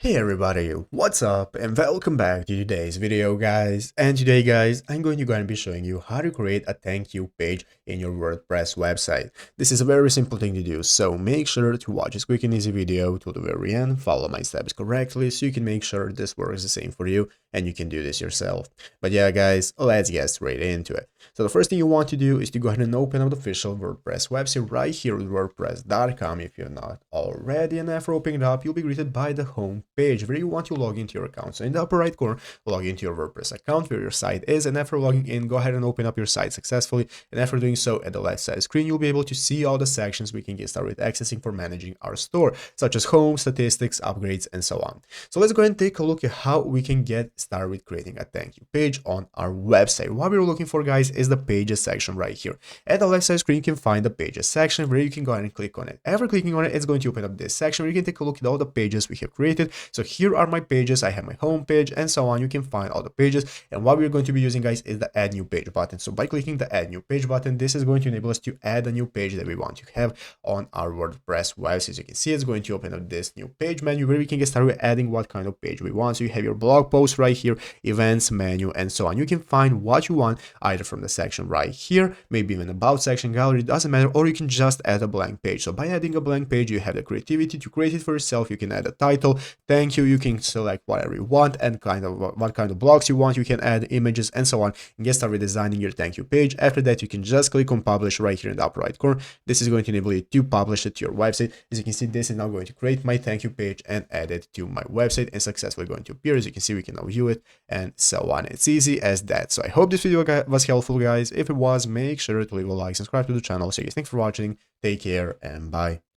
Hey everybody, what's up and welcome back to today's video guys. And today guys, I'm going to be showing you how to create a thank you page in your WordPress website. This is a very simple thing to do, so make sure to watch this quick and easy video to the very end, follow my steps correctly so you can make sure this works the same for you and you can do this yourself. But yeah guys, let's get straight into it. So the first thing you want to do is to go ahead and open up the official WordPress website right here at wordpress.com if you're not already, and after opening it up, you'll be greeted by the home page where you want to log into your account. So in the upper right corner, log into your WordPress account where your site is, and after logging in, go ahead and open up your site successfully. And after doing so, at the left side screen, you'll be able to see all the sections we can get started accessing for managing our store, such as home, statistics, upgrades, and so on. So let's go ahead and take a look at how we can get started with creating a thank you page on our website. What we're looking for, guys, is the pages section right here. At the left side screen, you can find the pages section where you can go ahead and click on it. After clicking on it, it's going to open up this section where you can take a look at all the pages we have created. So here are my pages. I have my home page and so on. You can find all the pages, and what we're going to be using, guys, is the add new page button. So by clicking the add new page button, this is going to enable us to add a new page that we want to have on our WordPress website. As you can see, it's going to open up this new page menu where we can get started with adding what kind of page we want. So you have your blog post right here, events, menu, and so on. You can find what you want either from the section right here, maybe even about section, gallery, doesn't matter, or you can just add a blank page. So by adding a blank page, you have the creativity to create it for yourself. You can add a title, thank you, you can select whatever you want and what kind of blocks you want. You can add images and so on and get started designing your thank you page. After that, you can just click on publish right here in the upper right corner. This is going to enable you to publish it to your website. As you can see, this is now going to create my thank you page and add it to my website and successfully going to appear. As you can see, we can now view it and so on. It's easy as that. So I hope this video was helpful, guys. If it was, make sure to leave a like, subscribe to the channel. So guys, thanks for watching, take care, and bye.